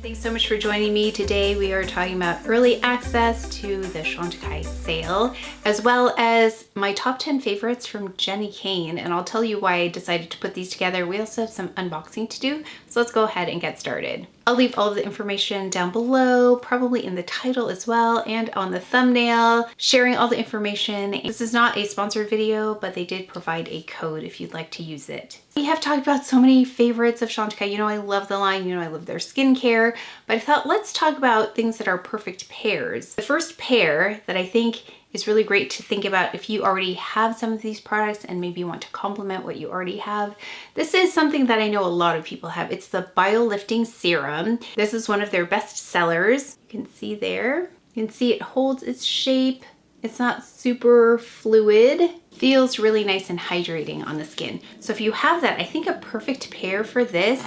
Thanks so much for joining me. Today we are talking about early access to the Chantecaille sale, as well as my top 10 favorites from JENNI KAYNE, and I'll tell you why I decided to put these together. We also have some unboxing to do, so let's go ahead and get started. I'll leave all of the information down below, probably in the title as well, and on the thumbnail, sharing all the information. This is not a sponsored video, but they did provide a code if you'd like to use it. We have talked about so many favorites of Chantecaille. You know I love the line, you know I love their skincare, but I thought let's talk about things that are perfect pairs. The first pair that I think is really great to think about if you already have some of these products and maybe you want to complement what you already have. This is something that I know a lot of people have. It's the Lifting Serum. This is one of their best sellers. You can see there. You can see it holds its shape. It's not super fluid. Feels really nice and hydrating on the skin. So if you have that, I think a perfect pair for this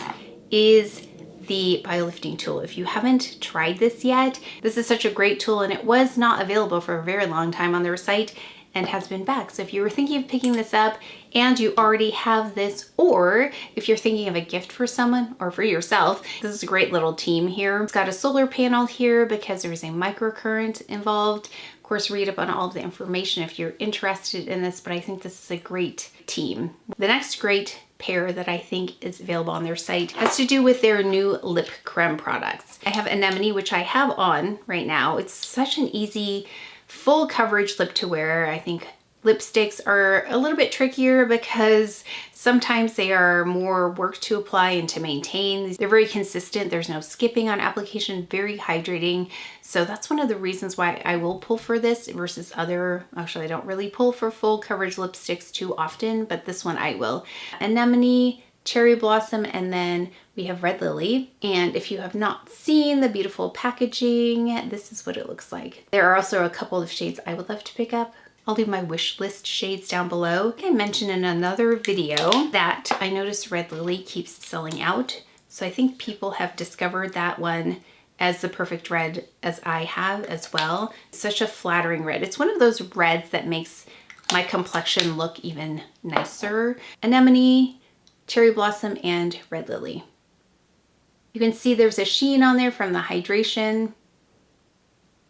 is the biolifting tool. If you haven't tried this yet, this is such a great tool, and it was not available for a very long time on their site and has been back. So if you were thinking of picking this up and you already have this, or if you're thinking of a gift for someone or for yourself, this is a great little team here. It's got a solar panel here because there is a microcurrent involved. Of course, read up on all of the information if you're interested in this, but I think this is a great team. The next great pair that I think is available on their site has to do with their new lip creme products. I have Anemone, which I have on right now. It's such an easy full coverage lip to wear. I think lipsticks are a little bit trickier because sometimes they are more work to apply and to maintain. They're very consistent. There's no skipping on application, very hydrating. So that's one of the reasons why I will pull for this versus other, actually I don't really pull for full coverage lipsticks too often, but this one I will. Anemone, Cherry Blossom, and then we have Red Lily. And if you have not seen the beautiful packaging, this is what it looks like. There are also a couple of shades I would love to pick up. I'll leave my wish list shades down below. I mentioned in another video that I noticed Red Lily keeps selling out. So I think people have discovered that one as the perfect red, as I have as well. It's such a flattering red. It's one of those reds that makes my complexion look even nicer. Anemone, Cherry Blossom, and Red Lily. You can see there's a sheen on there from the hydration.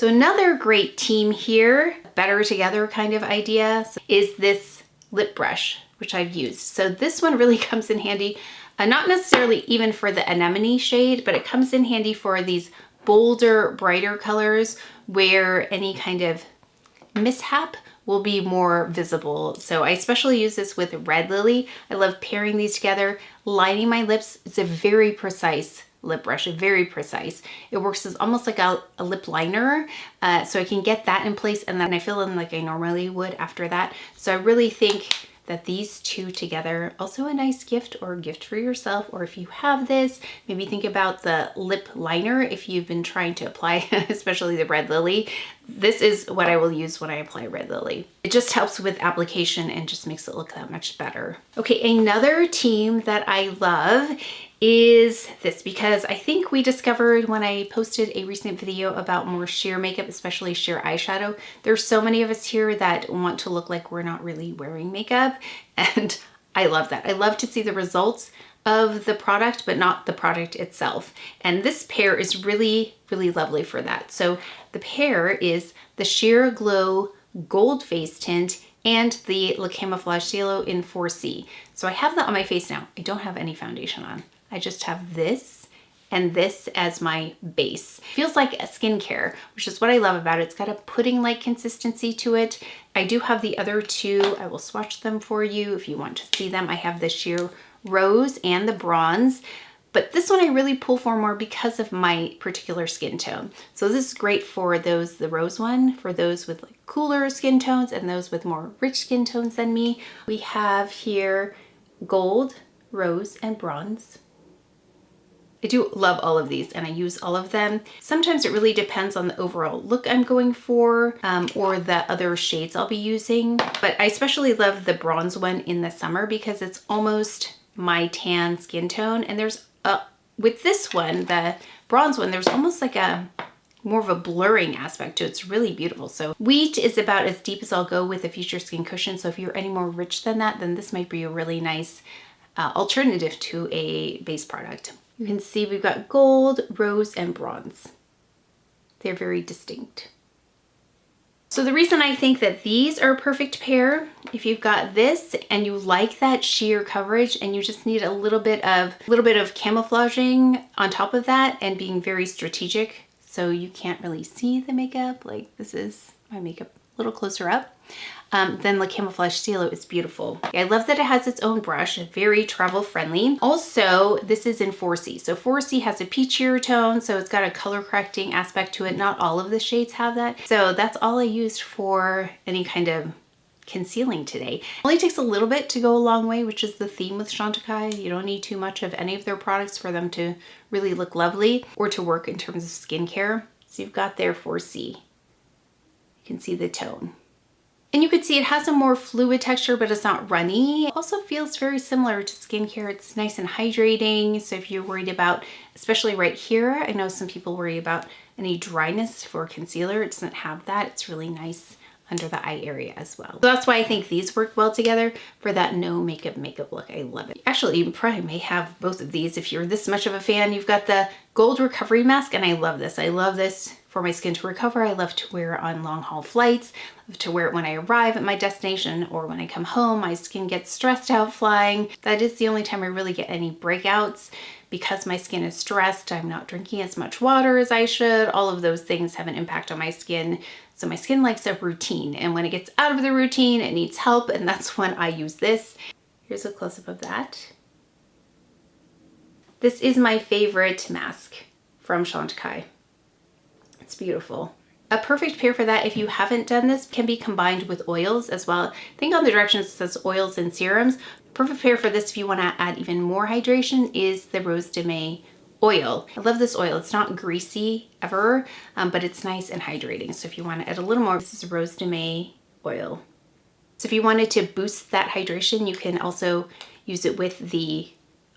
So another great team here, better together kind of idea, is this lip brush, which I've used. So this one really comes in handy, not necessarily even for the Anemone shade, but it comes in handy for these bolder, brighter colors where any kind of mishap will be more visible. So I especially use this with Red Lily. I love pairing these together, lining my lips. It's a very precise lip brush, very precise. It works as almost like a lip liner, so I can get that in place and then I fill in like I normally would after that. So I really think that these two together, also a nice gift or gift for yourself, or if you have this, maybe think about the lip liner if you've been trying to apply, especially the Red Lily. This is what I will use when I apply Red Lily. It just helps with application and just makes it look that much better. Okay, another team that I love is this, because I think we discovered when I posted a recent video about more sheer makeup, especially sheer eyeshadow, there's so many of us here that want to look like we're not really wearing makeup, and I love that. I love to see the results of the product, but not the product itself. And this pair is really, really lovely for that. So the pair is the Sheer Glow Gold Face Tint and the Camouflage Stylo in 4C. So I have that on my face now. I don't have any foundation on. I just have this and this as my base. Feels like a skincare, which is what I love about it. It's got a pudding-like consistency to it. I do have the other two. I will swatch them for you if you want to see them. I have the Sheer Rose and the Bronze, but this one I really pull for more because of my particular skin tone. So this is great for those, the Rose one, for those with like cooler skin tones and those with more rich skin tones than me. We have here Gold, Rose, and Bronze. I do love all of these and I use all of them. Sometimes it really depends on the overall look I'm going for or the other shades I'll be using. But I especially love the Bronze one in the summer because it's almost my tan skin tone. And there's with this one, the Bronze one, there's almost like a more of a blurring aspect to it. It's really beautiful. So Wheat is about as deep as I'll go with a Future Skin Cushion. So if you're any more rich than that, then this might be a really nice alternative to a base product. You can see we've got gold, rose, and bronze. They're very distinct. So the reason I think that these are a perfect pair, if you've got this and you like that sheer coverage and you just need a little bit of camouflaging on top of that and being very strategic so you can't really see the makeup, like this is my makeup a little closer up, then the Camouflage Stylo is beautiful. I love that it has its own brush, very travel friendly. Also, this is in 4C. So 4C has a peachier tone, so it's got a color correcting aspect to it. Not all of the shades have that. So that's all I used for any kind of concealing today. It only takes a little bit to go a long way, which is the theme with Chantecaille. You don't need too much of any of their products for them to really look lovely or to work in terms of skincare. So you've got their 4C. You can see the tone. And you could see it has a more fluid texture, but it's not runny. It also feels very similar to skincare. It's nice and hydrating. So if you're worried about, especially right here, I know some people worry about any dryness for concealer. It doesn't have that. It's really nice under the eye area as well. So that's why I think these work well together for that no makeup look. I love it. Actually, you probably may have both of these if you're this much of a fan. You've got the Gold Recovery Mask, and I love this. I love this for my skin to recover. I love to wear it on long haul flights. I love to wear it when I arrive at my destination or when I come home. My skin gets stressed out flying. That is the only time I really get any breakouts. Because my skin is stressed, I'm not drinking as much water as I should. All of those things have an impact on my skin. So my skin likes a routine, and when it gets out of the routine, it needs help, and that's when I use this. Here's a close-up of that. This is my favorite mask from Chantecaille. It's beautiful. A perfect pair for that, if you haven't done this, can be combined with oils as well. I think on the directions it says oils and serums. Perfect pair for this if you want to add even more hydration is the Rose de Mai oil. I love this oil. It's not greasy ever, but it's nice and hydrating. So if you want to add a little more, this is Rose de Mai oil. So if you wanted to boost that hydration, you can also use it with the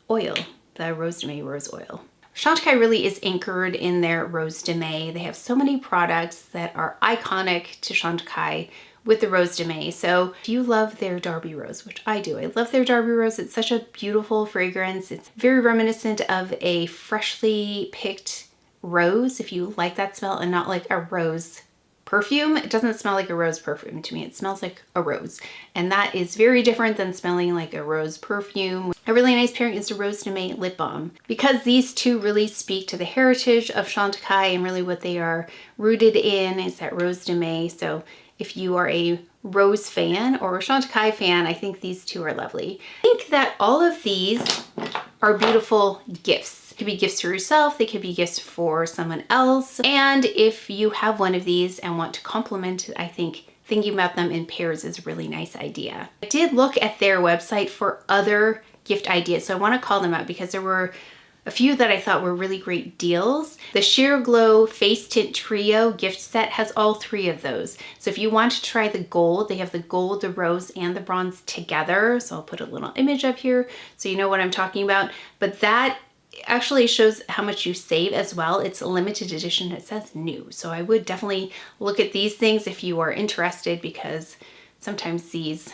oil, the Rose de Mai rose oil. Chantecaille really is anchored in their Rose de Mai. They have so many products that are iconic to Chantecaille with the Rose de Mai. So if you love their Darby Rose, which I do, I love their Darby Rose. It's such a beautiful fragrance. It's very reminiscent of a freshly picked rose, if you like that smell, and not like a rose perfume. It doesn't smell like a rose perfume to me. It smells like a rose. And that is very different than smelling like a rose perfume. A really nice pairing is the Rose de Mai Lip Balm. Because these two really speak to the heritage of Chantecaille and really what they are rooted in is that Rose de Mai. So if you are a rose fan or a Chantecaille fan, I think these two are lovely. I think that all of these are beautiful gifts. It could be gifts for yourself, they could be gifts for someone else. And if you have one of these and want to compliment it, I think thinking about them in pairs is a really nice idea. I did look at their website for other gift ideas, so I want to call them out because there were a few that I thought were really great deals. The Sheer Glow Face Tint Trio gift set has all three of those. So if you want to try the gold, they have the gold, the rose, and the bronze together. So I'll put a little image up here so you know what I'm talking about. But that actually shows how much you save as well. It's a limited edition. It says new. So I would definitely look at these things if you are interested because sometimes these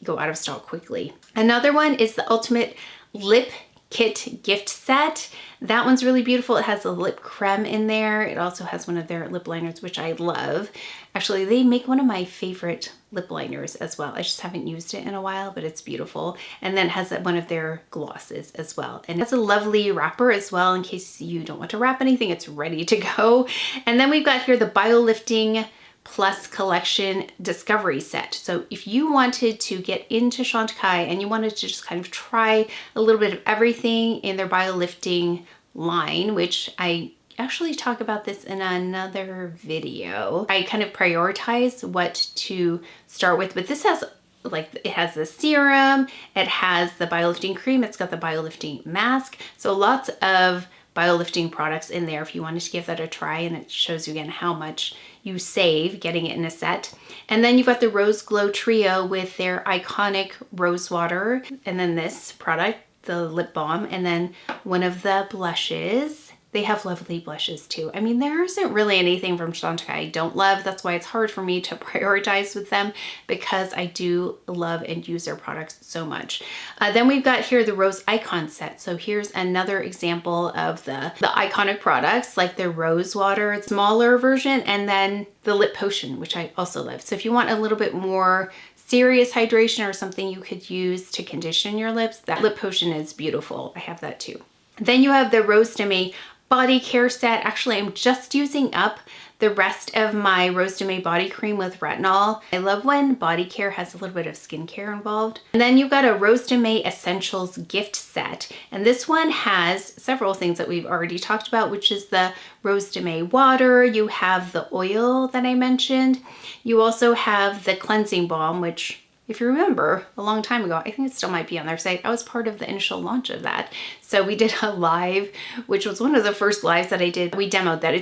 go out of stock quickly. Another one is the Ultimate Lip Kit gift set. That one's really beautiful. It has a lip creme in there. It also has one of their lip liners, which I love. Actually, they make one of my favorite lip liners as well. I just haven't used it in a while, but it's beautiful. And then it has one of their glosses as well. And it has a lovely wrapper as well in case you don't want to wrap anything. It's ready to go. And then we've got here the BioLifting Plus Collection Discovery Set. So if you wanted to get into Chantecaille and you wanted to just kind of try a little bit of everything in their BioLifting line, which I actually talk about this in another video. I kind of prioritize what to start with, but this has it has the serum, it has the BioLifting cream, it's got the BioLifting mask. So lots of BioLifting products in there if you wanted to give that a try, and it shows you again how much you save getting it in a set. And then you've got the Rose Glow Trio with their iconic rose water, and then this product, the lip balm, and then one of the blushes. they have lovely blushes too. I mean, there isn't really anything from Chantecaille I don't love. That's why it's hard for me to prioritize with them, because I do love and use their products so much. Then we've got here the Rose Icon set. So here's another example of the iconic products, like the Rose Water, smaller version, and then the Lip Potion, which I also love. So if you want a little bit more serious hydration or something you could use to condition your lips, that Lip Potion is beautiful. I have that too. Then you have the Rose de Mai body care set. Actually, I'm just using up the rest of my Rose de Mai body cream with retinol. I love when body care has a little bit of skincare involved. And then you've got a Rose de Mai Essentials gift set. And this one has several things that we've already talked about, which is the Rose de Mai water. You have the oil that I mentioned. You also have the cleansing balm, which, if you remember, a long time ago, I think it still might be on their site. I was part of the initial launch of that. So we did a live, which was one of the first lives that I did. We demoed that.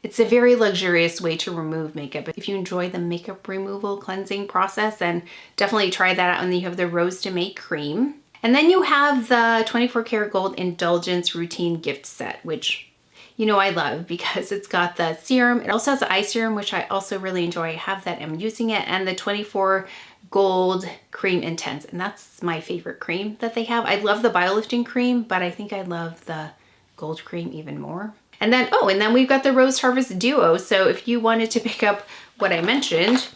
It's a very luxurious way to remove makeup. If you enjoy the makeup removal cleansing process, then definitely try that out. And then you have the Rose de Mai cream. And then you have the 24 karat gold Indulgence routine gift set, which you know I love because it's got the serum. It also has the eye serum, which I also really enjoy. I have that, I'm using it, and the 24 gold cream intense, and that's my favorite cream that they have. I love the bio-lifting cream, but I think I love the gold cream even more. And then, oh, and then we've got the Rose Harvest Duo. So if you wanted to pick up what I mentioned,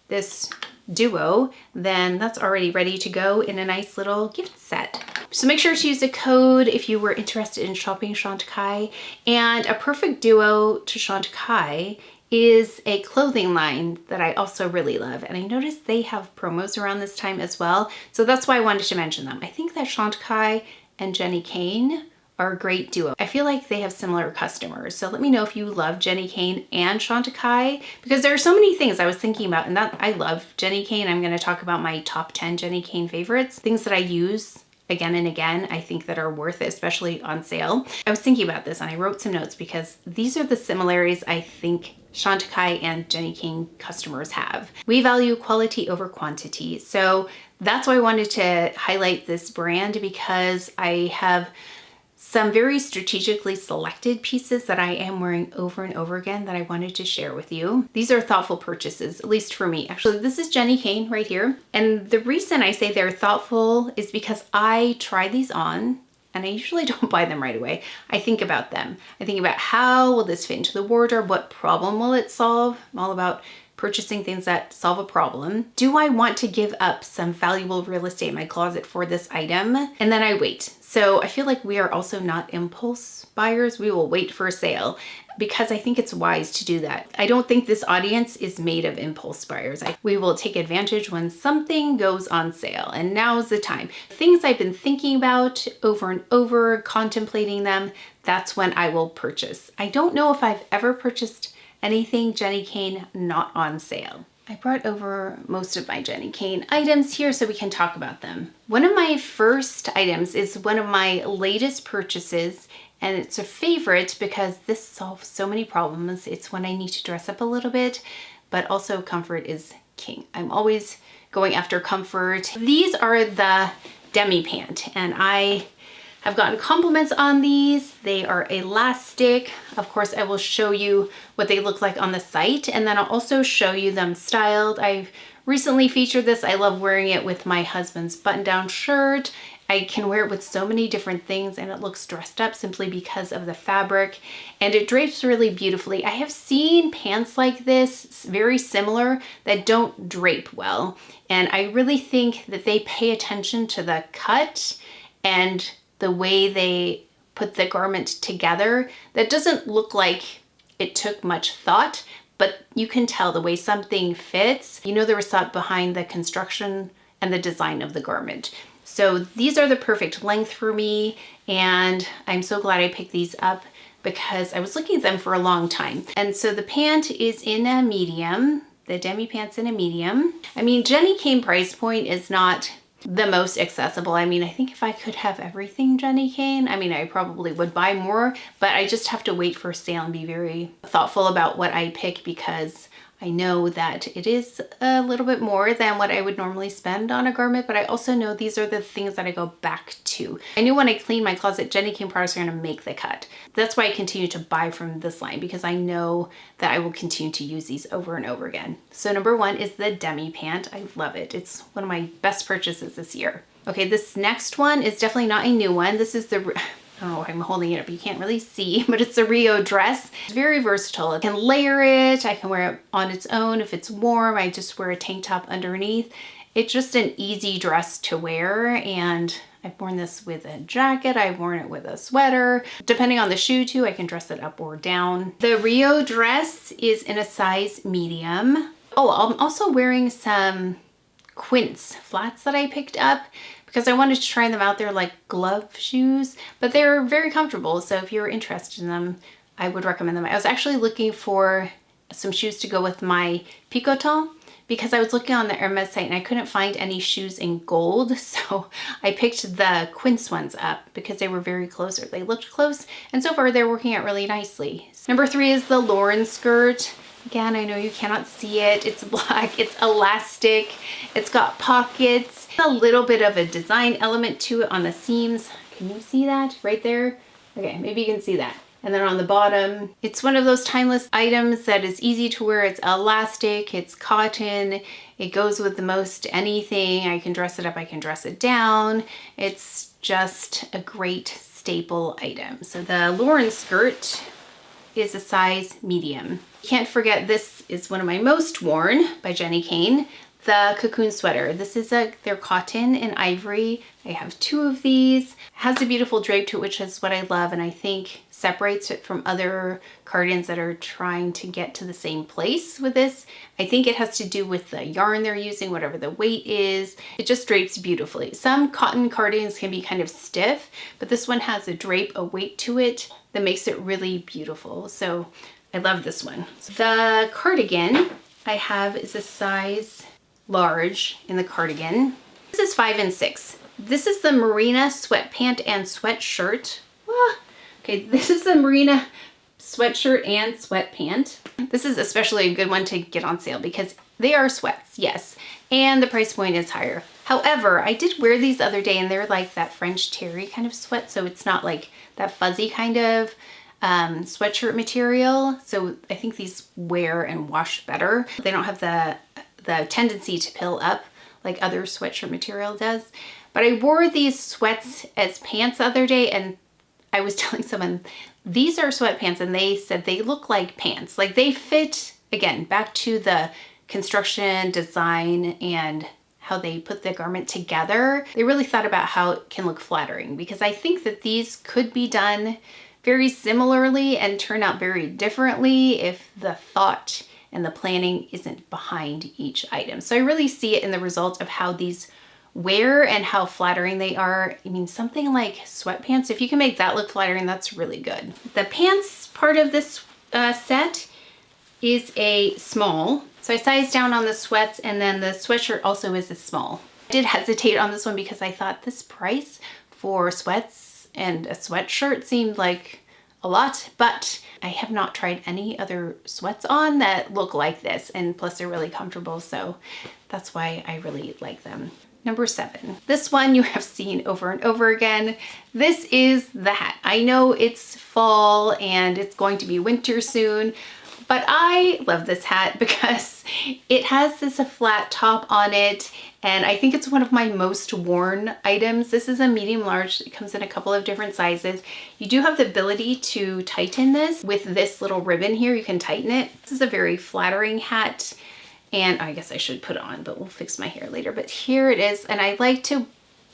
this duo, then that's already ready to go in a nice little gift set. So make sure to use the code if you were interested in shopping Chantecaille. And a perfect duo to Chantecaille is a clothing line that I also really love. And I noticed they have promos around this time as well. So that's why I wanted to mention them. I think that Chantecaille and JENNI Kane are a great duo. I feel like they have similar customers. So let me know if you love JENNI Kane and Chantecaille, because there are so many things I was thinking about, and that I love JENNI Kane. I'm gonna talk about my top 10 JENNI Kane favorites, things that I use again and again, I think that are worth it, especially on sale. I was thinking about this and I wrote some notes because these are the similarities I think Chantecaille and JENNI Kane customers have. We value quality over quantity. So that's why I wanted to highlight this brand, because I have some very strategically selected pieces that I am wearing over and over again that I wanted to share with you. These are thoughtful purchases, at least for me. Actually, this is JENNI Kane right here. And the reason I say they're thoughtful is because I try these on, and I usually don't buy them right away. I think about them. I think about how will this fit into the wardrobe? What problem will it solve? I'm all about purchasing things that solve a problem. Do I want to give up some valuable real estate in my closet for this item? And then I wait. So I feel like we are also not impulse buyers. We will wait for a sale because I think it's wise to do that. I don't think this audience is made of impulse buyers. We will take advantage when something goes on sale, and now's the time. Things I've been thinking about over and over, contemplating them, that's when I will purchase. I don't know if I've ever purchased anything JENNI Kane not on sale. I brought over most of my JENNI Kane items here so we can talk about them. One of my first items is one of my latest purchases, and it's a favorite because this solves so many problems. It's when I need to dress up a little bit, but also comfort is king. I'm always going after comfort. These are the demi pant, and I have gotten compliments on these. They are elastic. Of course, I will show you what they look like on the site, and then I'll also show you them styled. I've recently featured this. I love wearing it with my husband's button-down shirt. I can wear it with so many different things, and it looks dressed up simply because of the fabric, and it drapes really beautifully. I have seen pants like this, very similar, that don't drape well, and I really think that they pay attention to the cut and the way they put the garment together. That doesn't look like it took much thought, but you can tell the way something fits. You know there was thought behind the construction and the design of the garment. So these are the perfect length for me, and I'm so glad I picked these up because I was looking at them for a long time. And so the pant is in a medium, the demi pant's in a medium. I mean, JENNI Kane price point is not the most accessible. I mean, I think if I could have everything JENNI Kane, I mean, I probably would buy more, but I just have to wait for a sale and be very thoughtful about what I pick because I know that it is a little bit more than what I would normally spend on a garment, but I also know these are the things that I go back to. I knew when I cleaned my closet, JENNI Kane products are gonna make the cut. That's why I continue to buy from this line, because I know that I will continue to use these over and over again. So number one is the Demi Pant. I love it. It's one of my best purchases this year. Okay, this next one is definitely not a new one. This is the, I don't know why I'm holding it up, you can't really see, but it's a Rio dress. It's very versatile. I can layer it, I can wear it on its own if it's warm. I just wear a tank top underneath. It's just an easy dress to wear, and I've worn this with a jacket, I've worn it with a sweater. Depending on the shoe too, I can dress it up or down. The Rio dress is in a size medium. Oh, I'm also wearing some Quince flats that I picked up because I wanted to try them out. They're like glove shoes, but they're very comfortable. So if you're interested in them, I would recommend them. I was actually looking for some shoes to go with my Picotin because I was looking on the Hermes site and I couldn't find any shoes in gold. So I picked the Quince ones up because they were very close, or they looked close. And so far they're working out really nicely. Number three is the Lauren skirt. Again, I know you cannot see it. It's black, it's elastic, it's got pockets, a little bit of a design element to it on the seams. Can you see that right there? Okay, maybe you can see that. And then on the bottom, it's one of those timeless items that is easy to wear. It's elastic, it's cotton, it goes with the most anything. I can dress it up, I can dress it down. It's just a great staple item. So the Lauren skirt is a size medium. Can't forget, this is one of my most worn by JENNI Kane, the cocoon sweater. This is they're cotton and ivory. I have two of these. It has a beautiful drape to it, which is what I love, and I think separates it from other cardigans that are trying to get to the same place with this. I think it has to do with the yarn they're using, whatever the weight is. It just drapes beautifully. Some cotton cardigans can be kind of stiff, but this one has a drape, a weight to it that makes it really beautiful. So I love this one. The cardigan I have is a size large in the cardigan. This is 5 and 6. This is the Marina sweatpant and sweatshirt. Okay, this is the Marina sweatshirt and sweatpant. This is especially a good one to get on sale because they are sweats, yes, and the price point is higher. However, I did wear these the other day and they're like that French terry kind of sweat, so it's not like that fuzzy kind of sweatshirt material. So I think these wear and wash better. They don't have the tendency to pill up like other sweatshirt material does. But I wore these sweats as pants the other day, and I was telling someone these are sweatpants, and they said they look like pants. Like they fit, again, back to the construction, design, and how they put the garment together. They really thought about how it can look flattering, because I think that these could be done very similarly and turn out very differently if the thought and the planning isn't behind each item. So I really see it in the result of how these wear and how flattering they are. I mean, something like sweatpants, if you can make that look flattering, that's really good. The pants part of this set is a small. So I sized down on the sweats, and then the sweatshirt also is a small. I did hesitate on this one because I thought this price for sweats and a sweatshirt seemed like a lot, but I have not tried any other sweats on that look like this, and plus they're really comfortable, so that's why I really like them. Number 7. This one you have seen over and over again. This is the hat. I know it's fall and it's going to be winter soon, but I love this hat because it has this flat top on it, and I think it's one of my most worn items. This is a medium large. It comes in a couple of different sizes. You do have the ability to tighten this with this little ribbon here. You can tighten it. This is a very flattering hat, and I guess I should put it on, but we'll fix my hair later. But here it is, and I like to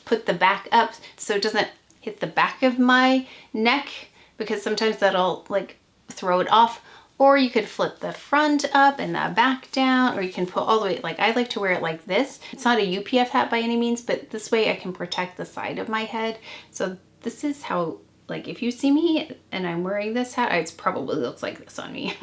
put the back up so it doesn't hit the back of my neck, because sometimes that'll like throw it off. Or you could flip the front up and the back down, or you can put all the way, like I like to wear it like this. It's not a UPF hat by any means, but this way I can protect the side of my head. So this is how, like if you see me and I'm wearing this hat, it probably looks like this on me.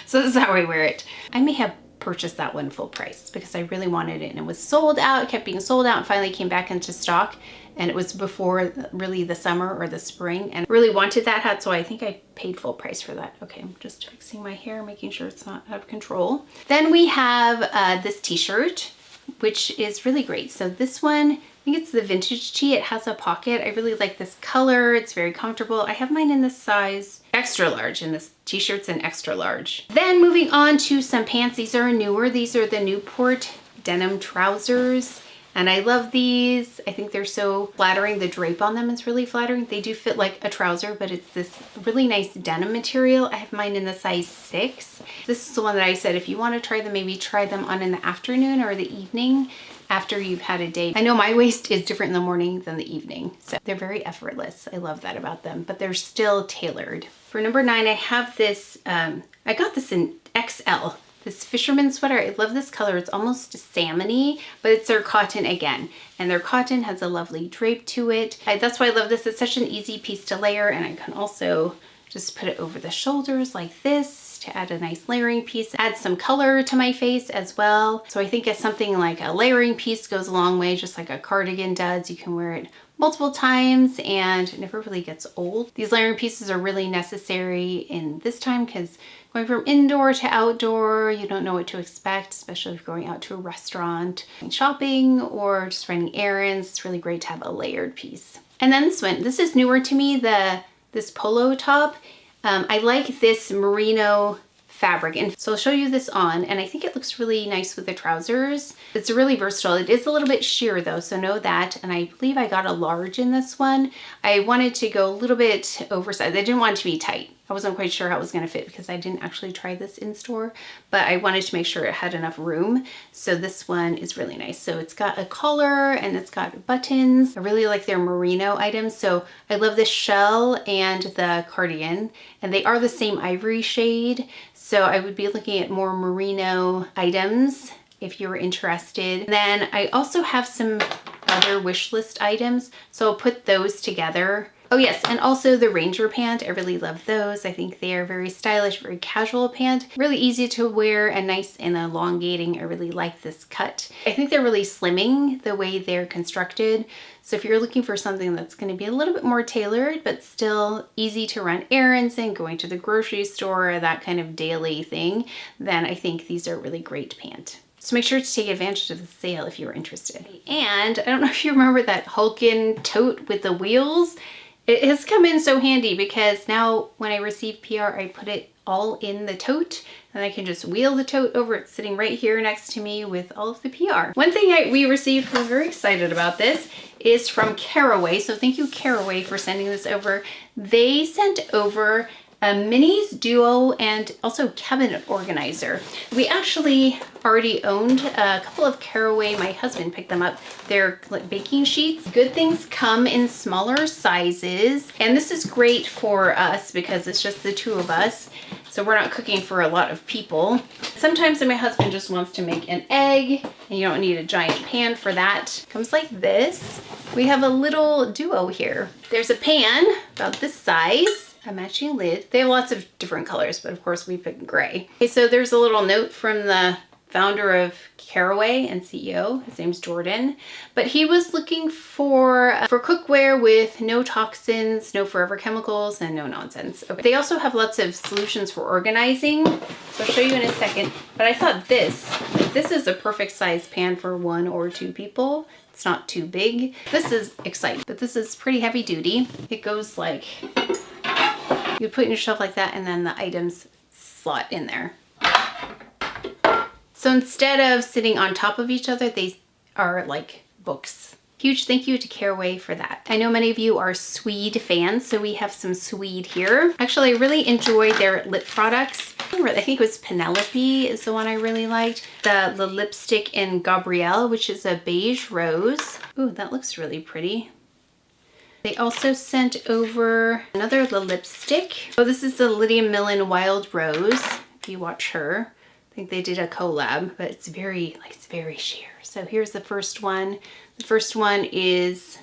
So this is how I wear it. I may have purchased that one full price because I really wanted it, and it was sold out. It kept being sold out and finally came back into stock, and it was before really the summer or the spring, and really wanted that hat, so I think I paid full price for that. Okay, I'm just fixing my hair, making sure it's not out of control. Then we have this t-shirt, which is really great. So this one, I think it's the vintage tee. It has a pocket. I really like this color. It's very comfortable. I have mine in the size extra large, and this t-shirt's an extra large. Then moving on to some pants. These are newer. These are the Newport denim trousers, and I love these. I think they're so flattering. The drape on them is really flattering. They do fit like a trouser, but it's this really nice denim material. I have mine in the size 6. This is the one that I said if you want to try them, maybe try them on in the afternoon or the evening after you've had a day. I know my waist is different in the morning than the evening, so they're very effortless. I love that about them, but they're still tailored. For number 9, I have this, I got this in XL. This fisherman sweater. I love this color. It's almost salmony, but it's their cotton again. And their cotton has a lovely drape to it. That's why I love this. It's such an easy piece to layer, and I can also just put it over the shoulders like this to add a nice layering piece. Add some color to my face as well. So I think it's something like a layering piece goes a long way, just like a cardigan does. You can wear it multiple times and it never really gets old. These layering pieces are really necessary in this time because going from indoor to outdoor, you don't know what to expect, especially if you're going out to a restaurant, shopping, or just running errands. It's really great to have a layered piece. And then this one, this is newer to me, this polo top. I like this merino fabric, and so I'll show you this on, and I think it looks really nice with the trousers. It's really versatile. It is a little bit sheer though, so know that, and I believe I got a large in this one. I wanted to go a little bit oversized. I didn't want it to be tight. I wasn't quite sure how it was going to fit because I didn't actually try this in store, but I wanted to make sure it had enough room. So this one is really nice. So it's got a collar and it's got buttons. I really like their merino items. So I love the shell and the cardigan, and they are the same ivory shade. So I would be looking at more merino items if you were interested. Then I also have some other wish list items, so I'll put those together. Oh yes, and also the Ranger pant. I really love those. I think they are very stylish, very casual pant. Really easy to wear and nice and elongating. I really like this cut. I think they're really slimming the way they're constructed. So if you're looking for something that's going to be a little bit more tailored, but still easy to run errands and going to the grocery store, that kind of daily thing, then I think these are a really great pant. So make sure to take advantage of the sale if you're interested. And I don't know if you remember that Hulkin tote with the wheels. It has come in so handy because now when I receive PR, I put it all in the tote and I can just wheel the tote over. It's sitting right here next to me with all of the PR. One thing we received, we're very excited about this, is from Caraway. So thank you, Caraway, for sending this over. They sent over a minis duo and also cabinet organizer. We actually already owned a couple of Caraway. My husband picked them up. They're like baking sheets. Good things come in smaller sizes, and this is great for us because it's just the two of us, so we're not cooking for a lot of people. Sometimes my husband just wants to make an egg and you don't need a giant pan for that. It comes like this. We have a little duo here. There's a pan about this size, a matching lid. They have lots of different colors, but of course we picked gray. Okay, so there's a little note from the founder of Caraway and CEO. His name's Jordan, but he was looking for cookware with no toxins, no forever chemicals, and no nonsense. Okay. They also have lots of solutions for organizing, so I'll show you in a second. But I thought this is a perfect size pan for 1 or 2 people. It's not too big. This is exciting, but this is pretty heavy duty. It goes like, you put in your shelf like that, and then the items slot in there. So instead of sitting on top of each other, they are like books. Huge thank you to Caraway for that. I know many of you are Swede fans, so we have some Swede here. Actually, I really enjoy their lip products. I think it was Penelope is the one I really liked. The lipstick in Gabrielle, which is a beige rose. Ooh, that looks really pretty. They also sent over another lipstick. Oh, this is the Lydia Millen Wild Rose. If you watch her, I think they did a collab, but it's very sheer. So here's the first one. The first one is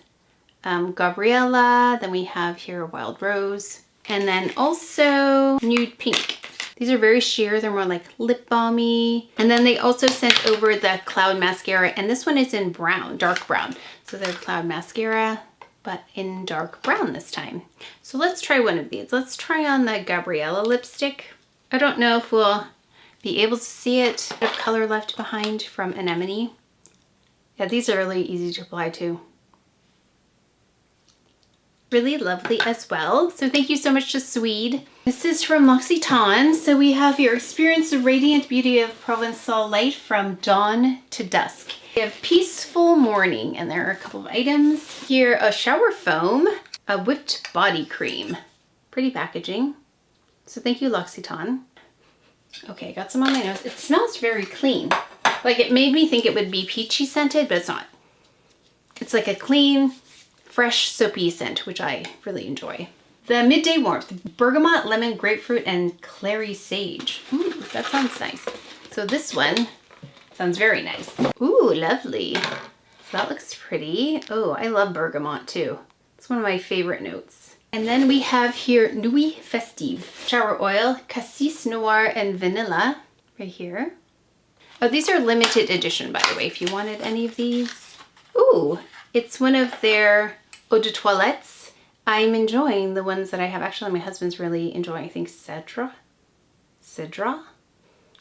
Gabriella. Then we have here Wild Rose, and then also nude pink. These are very sheer. They're more like lip balmy. And then they also sent over the Cloud Mascara, and this one is in brown, dark brown. So they're Cloud Mascara, but in dark brown this time. So let's try one of these. Let's try on the Gabriella lipstick. I don't know if we'll be able to see it. The color left behind from Anemone. Yeah, these are really easy to apply too. Really lovely as well. So thank you so much to Swede. This is from L'Occitane. So we have here, experience the radiant beauty of Provençal light from dawn to dusk. We have peaceful morning, and there are a couple of items. Here, a shower foam, a whipped body cream. Pretty packaging. So thank you, L'Occitane. Okay, I got some on my nose. It smells very clean. Like, it made me think it would be peachy scented, but it's not. It's like a clean, fresh, soapy scent, which I really enjoy. The Midday Warmth, bergamot, lemon, grapefruit, and clary sage. Ooh, that sounds nice. So this one sounds very nice. Ooh, lovely. So that looks pretty. Oh, I love bergamot too. It's one of my favorite notes. And then we have here Nuit Festive. Shower oil, cassis noir, and vanilla right here. Oh, these are limited edition, by the way, if you wanted any of these. Ooh, it's one of their eau de toilettes. I'm enjoying the ones that I have. Actually, my husband's really enjoying, I think, Cedra. Cedra?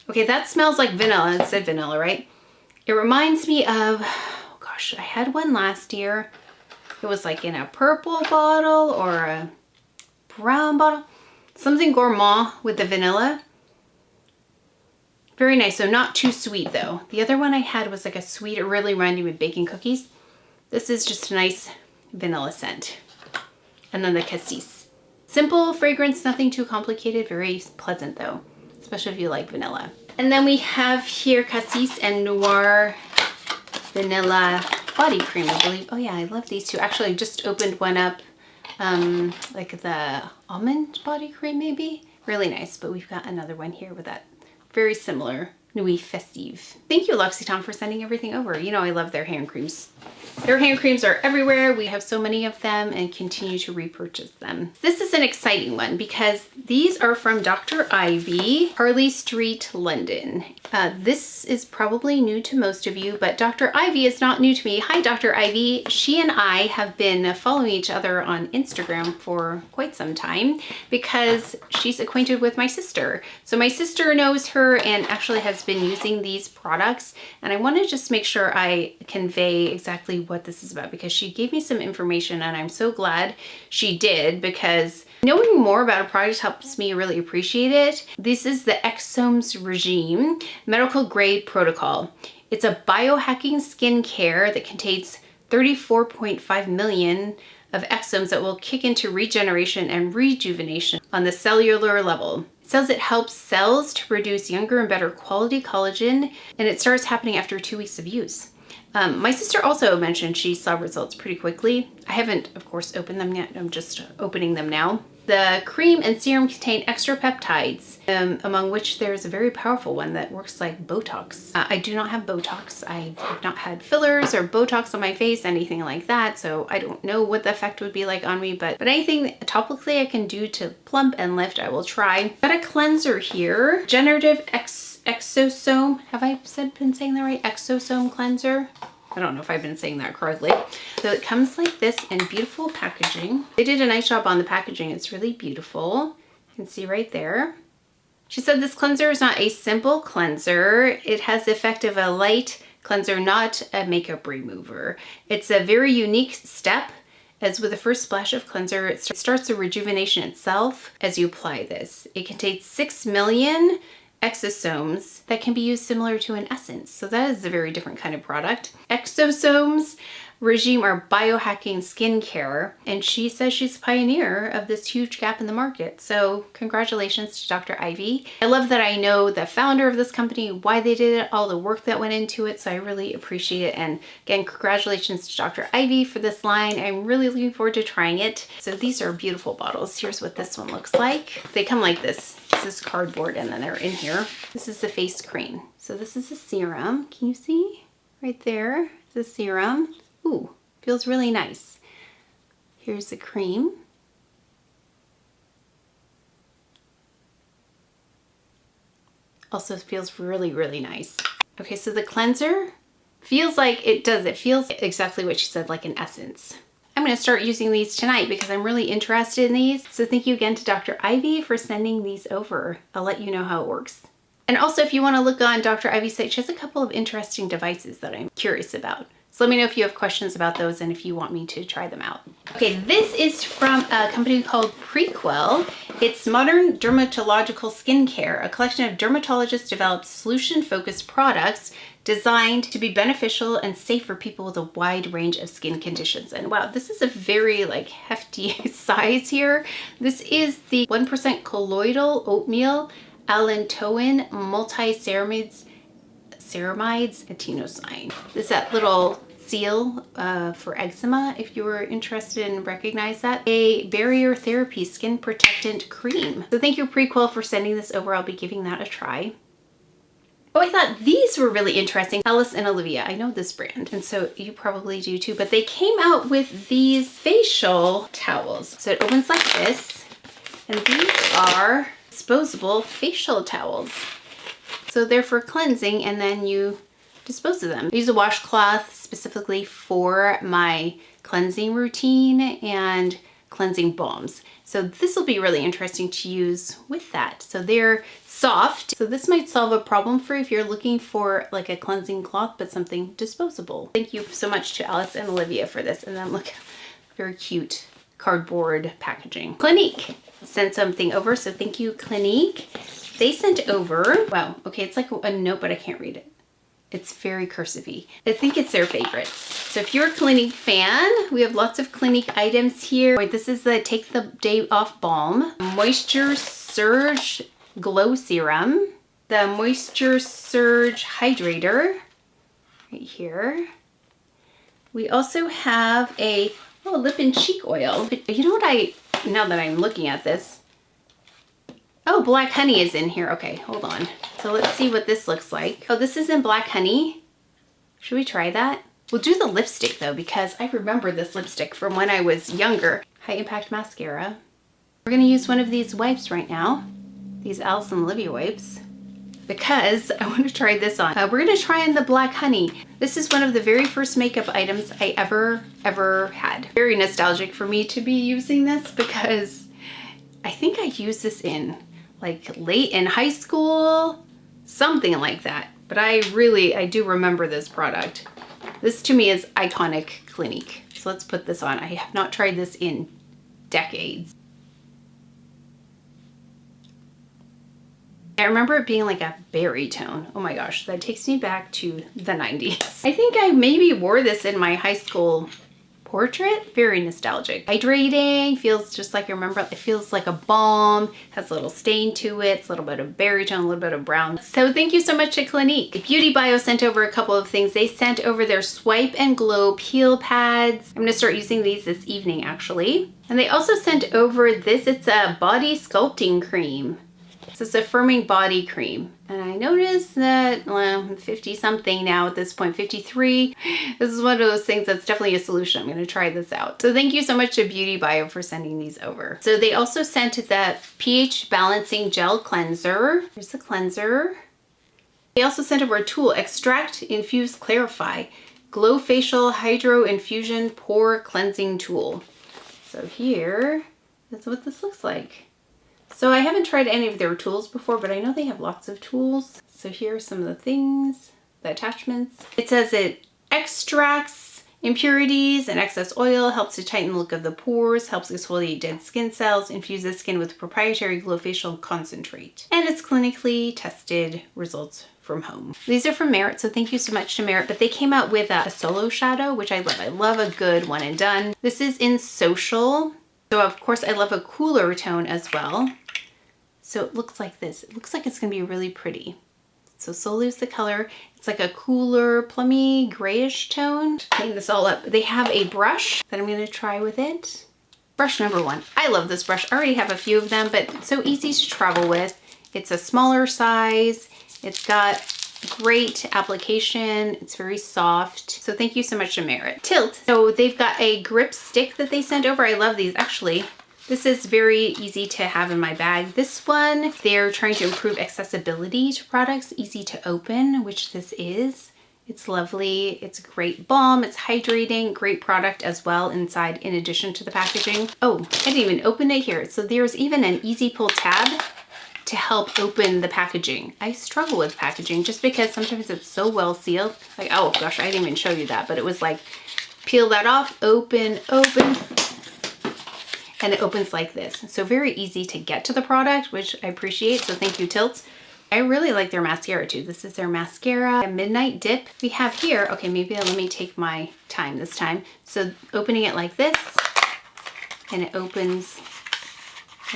Okay, that smells like vanilla. It said vanilla, right? It reminds me of, oh gosh, I had one last year. It was like in a purple bottle or a brown bottle. Something gourmand with the vanilla. Very nice. So not too sweet though. The other one I had was like a sweet, it really reminded me of baking cookies. This is just a nice vanilla scent. And then the cassis. Simple fragrance, nothing too complicated. Very pleasant though, especially if you like vanilla. And then we have here cassis and noir vanilla body cream, I believe. Oh yeah, I love these two. Actually, I just opened one up, like the almond body cream maybe. Really nice, but we've got another one here with that very similar Nuit Festive. Thank you, L'Occitane, for sending everything over. You know I love their hand creams. Their hand creams are everywhere. We have so many of them and continue to repurchase them. This is an exciting one because these are from Dr. Ivy, Harley Street, London. This is probably new to most of you, but Dr. Ivy is not new to me. Hi, Dr. Ivy. She and I have been following each other on Instagram for quite some time because she's acquainted with my sister. So my sister knows her and actually has been using these products, and I want to just make sure I convey exactly what this is about because she gave me some information and I'm so glad she did because knowing more about a product helps me really appreciate it. This is the Exomes Regime Medical Grade Protocol. It's a biohacking skincare that contains 34.5 million of exomes that will kick into regeneration and rejuvenation on the cellular level. It says it helps cells to produce younger and better quality collagen, and it starts happening after 2 weeks of use. My sister also mentioned she saw results pretty quickly. I haven't, of course, opened them yet. I'm just opening them now. The cream and serum contain extra peptides, among which there's a very powerful one that works like Botox. I do not have Botox. I have not had fillers or Botox on my face, anything like that, so I don't know what the effect would be like on me, but anything topically I can do to plump and lift, I will try. Got a cleanser here, Generative Exosome. Have I been saying that right? Exosome cleanser. I don't know if I've been saying that correctly. So it comes like this in beautiful packaging. They did a nice job on the packaging. It's really beautiful. You can see right there. She said this cleanser is not a simple cleanser. It has the effect of a light cleanser, not a makeup remover. It's a very unique step. As with the first splash of cleanser, it starts the rejuvenation itself as you apply this. It contains 6 million exosomes that can be used similar to an essence. So that is a very different kind of product. Exosomes Regime are biohacking skincare, and she says she's a pioneer of this huge gap in the market. So congratulations to Dr. Ivy. I love that I know the founder of this company, why they did it, all the work that went into it. So I really appreciate it. And again, congratulations to Dr. Ivy for this line. I'm really looking forward to trying it. So these are beautiful bottles. Here's what this one looks like. They come like this. This is cardboard and then they're in here. This is the face cream. So this is a serum. Can you see right there? The serum. Ooh, feels really nice. Here's the cream. Also feels really, really nice. Okay, so the cleanser feels like it does. It feels exactly what she said, like an essence. I'm going to start using these tonight because I'm really interested in these. So thank you again to Dr. Ivy for sending these over. I'll let you know how it works. And also, if you want to look on Dr. Ivy's site, she has a couple of interesting devices that I'm curious about. So let me know if you have questions about those and if you want me to try them out. Okay, this is from a company called Prequel. It's modern dermatological skincare, a collection of dermatologist developed solution-focused products designed to be beneficial and safe for people with a wide range of skin conditions. And wow, this is a very like hefty size here. This is the 1% colloidal oatmeal allantoin multi-ceramides atenosine. This is that little seal for eczema, if you were interested in recognize that. A barrier therapy skin protectant cream. So thank you Prequel for sending this over. I'll be giving that a try. Oh, I thought these were really interesting. Alice and Olivia. I know this brand, and so you probably do too, but they came out with these facial towels. So it opens like this, and these are disposable facial towels. So they're for cleansing, and then you dispose of them. I use a washcloth specifically for my cleansing routine and cleansing balms. So this will be really interesting to use with that. So they're soft. So this might solve a problem for if you're looking for like a cleansing cloth, but something disposable. Thank you so much to Alice and Olivia for this. And then look, very cute cardboard packaging. Clinique sent something over. So thank you, Clinique. They sent over, wow, okay, it's like a note, but I can't read it. It's very cursive-y. I think it's their favorite. So if you're a Clinique fan, we have lots of Clinique items here. Wait, this is the Take the Day Off Balm, Moisture Surge Glow Serum, the Moisture Surge Hydrator, right here. We also have a lip and cheek oil. You know what now that I'm looking at this, oh, black honey is in here. Okay, hold on. So let's see what this looks like. Oh, this is in black honey. Should we try that? We'll do the lipstick though, because I remember this lipstick from when I was younger. High Impact Mascara. We're gonna use one of these wipes right now. These Alice and Olivia wipes. Because I want to try this on. We're gonna try on the black honey. This is one of the very first makeup items I ever had. Very nostalgic for me to be using this because I think I used this in like late in high school, something like that. But I do remember this product. This to me is iconic Clinique. So let's put this on. I have not tried this in decades. I remember it being like a berry tone. Oh my gosh, that takes me back to the 90s. I think I maybe wore this in my high school portrait. Very nostalgic. Hydrating, feels just like I remember. It feels like a balm, has a little stain to it. It's a little bit of berry tone, a little bit of brown. So thank you so much to Clinique. Beauty Bio sent over a couple of things. They sent over their Swipe and Glow peel pads. I'm gonna start using these this evening actually. And they also sent over this, it's a body sculpting cream. So it's a firming body cream. And I noticed that, well, 50 something now at this point, 53. This is one of those things that's definitely a solution. I'm gonna try this out. So thank you so much to Beauty Bio for sending these over. So they also sent the pH Balancing Gel Cleanser. Here's the cleanser. They also sent over a tool, Extract, Infuse, Clarify, Glow Facial Hydro Infusion Pore Cleansing Tool. So here, that's what this looks like. So I haven't tried any of their tools before, but I know they have lots of tools. So here are some of the things, the attachments. It says it extracts impurities and excess oil, helps to tighten the look of the pores, helps exfoliate dead skin cells, infuses skin with proprietary Glow Facial Concentrate. And it's clinically tested results from home. These are from Merit, so thank you so much to Merit, but they came out with a solo shadow, which I love. I love a good one and done. This is in Social. So of course I love a cooler tone as well. So it looks like this. It looks like it's gonna be really pretty. So Solu's the color. It's like a cooler, plummy, grayish tone. Clean this all up. They have a brush that I'm gonna try with it. Brush number 1. I love this brush. I already have a few of them, but it's so easy to travel with. It's a smaller size. It's got great application. It's very soft. So thank you so much to Merit. Tilt. So they've got a grip stick that they sent over. I love these. Actually, This is very easy to have in my bag. This one, they're trying to improve accessibility to products, easy to open, which this is. It's lovely. It's a great balm. It's hydrating, great product as well inside in addition to the packaging. Oh, I didn't even open it here. So there's even an easy pull tab to help open the packaging. I struggle with packaging just because sometimes it's so well sealed. Like, oh gosh, I didn't even show you that, but it was like, peel that off, open, open, and it opens like this. So very easy to get to the product, which I appreciate. So thank you, Tint. I really like their mascara too. This is their mascara, a Midnight Dip. We have here, okay, maybe let me take my time this time. So opening it like this, and it opens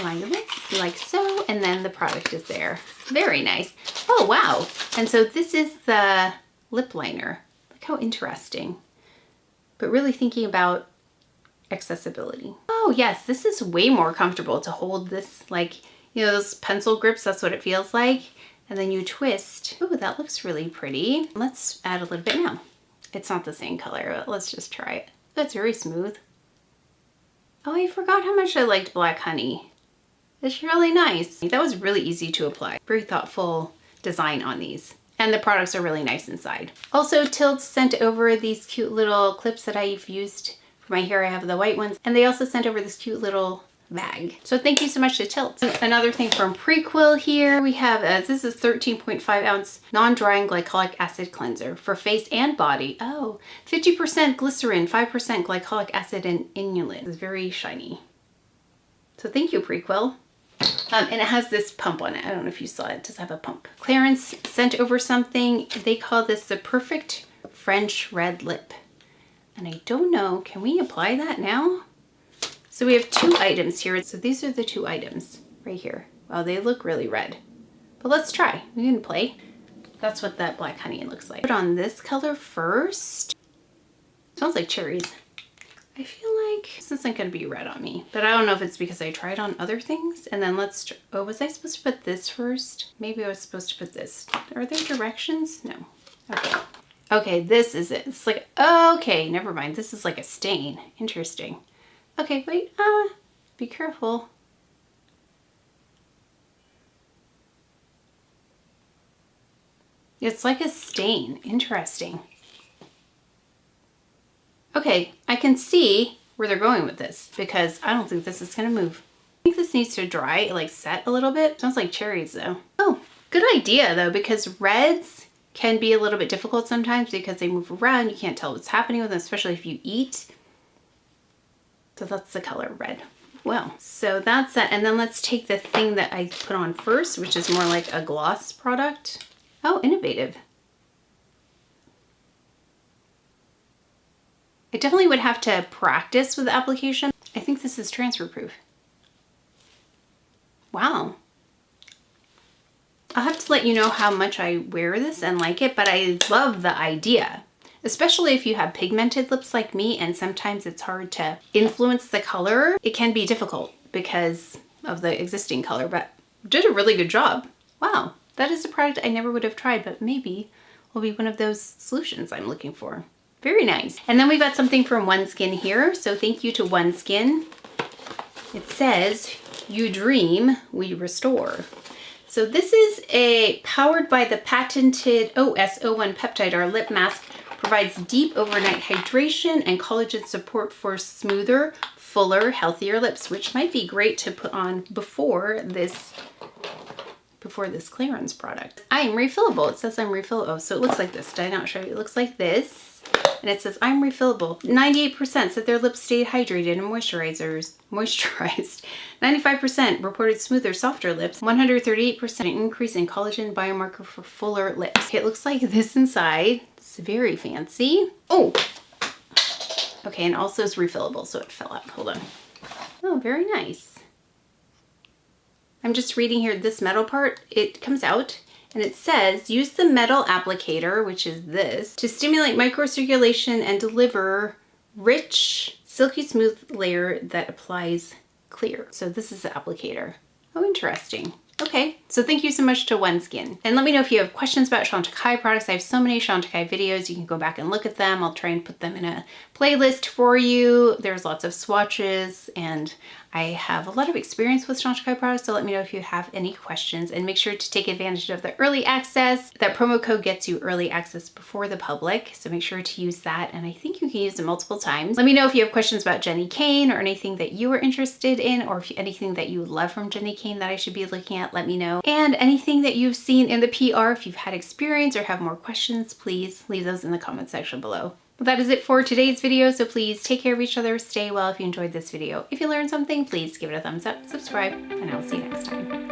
like this, like so, and then the product is there. Very nice. Oh, wow. And so this is the lip liner. Look how interesting. But really thinking about accessibility. Oh yes, this is way more comfortable to hold this, like, you know, those pencil grips, that's what it feels like. And then you twist. Oh, that looks really pretty. Let's add a little bit now. It's not the same color, but let's just try it. That's very smooth. Oh, I forgot how much I liked Black Honey. It's really nice. That was really easy to apply. Very thoughtful design on these. And the products are really nice inside. Also, Tint sent over these cute little clips that I've used for my hair. I have the white ones. And they also sent over this cute little bag. So thank you so much to Tint. Another thing from Prequel here, we have, this is 13.5 ounce non-drying glycolic acid cleanser for face and body. Oh, 50% glycerin, 5% glycolic acid and inulin. It's very shiny. So thank you, Prequel. And it has this pump on it. I don't know if you saw it. It does have a pump. Clarence sent over something. They call this the Perfect French Red Lip. And I don't know, can we apply that now? So we have two items here. So these are the two items right here. Wow, they look really red. But let's try. We can play. That's what that Black Honey looks like. Put on this color first. Smells like cherries. I feel like this isn't going to be red on me, but I don't know if it's because I tried on other things. And then let's, oh, was I supposed to put this first? Maybe I was supposed to put this. Are there directions? No. Okay. Okay, this is it. It's like, okay, never mind. This is like a stain. Interesting. Okay, wait, be careful. It's like a stain. Interesting. Okay, I can see where they're going with this because I don't think this is gonna move. I think this needs to dry, like set a little bit. Sounds like cherries though. Oh, good idea though, because reds can be a little bit difficult sometimes because they move around. You can't tell what's happening with them, especially if you eat. So that's the color red. Well, so that's that. And then let's take the thing that I put on first, which is more like a gloss product. Oh, innovative. I definitely would have to practice with the application. I think this is transfer proof. Wow. I'll have to let you know how much I wear this and like it, but I love the idea. Especially if you have pigmented lips like me and sometimes it's hard to influence the color. It can be difficult because of the existing color, but did a really good job. Wow, that is a product I never would have tried, but maybe will be one of those solutions I'm looking for. Very nice. And then we got something from OneSkin here. So thank you to OneSkin. It says, you dream, we restore. So this is a powered by the patented OS01 peptide. Our lip mask provides deep overnight hydration and collagen support for smoother, fuller, healthier lips, which might be great to put on before this clearance product. I'm refillable. It says I'm refillable. Oh, so it looks like this. Did I not show you? It looks like this. And it says I'm refillable. 98% said their lips stayed hydrated and moisturized. 95% reported smoother, softer lips. 138% increase in collagen biomarker for fuller lips. Okay, it looks like this inside. It's very fancy. Oh, okay, and also it's refillable, so it fell out. Hold on. Oh, very nice. I'm just reading here this metal part. It comes out and it says, use the metal applicator, which is this, to stimulate microcirculation and deliver rich, silky smooth layer that applies clear. So this is the applicator. Oh, interesting. Okay, so thank you so much to OneSkin. And let me know if you have questions about Chantecaille products. I have so many Chantecaille videos. You can go back and look at them. I'll try and put them in a playlist for you. There's lots of swatches and I have a lot of experience with Chantecaille products, so let me know if you have any questions, and make sure to take advantage of the early access. That promo code gets you early access before the public, so make sure to use that, and I think you can use it multiple times. Let me know if you have questions about JENNI KAYNE or anything that you are interested in, or if anything that you love from JENNI KAYNE that I should be looking at, let me know. And anything that you've seen in the PR, if you've had experience or have more questions, please leave those in the comment section below. Well, that is it for today's video, so please take care of each other, stay well. If you enjoyed this video, if you learned something, please give it a thumbs up, subscribe, and I will see you next time.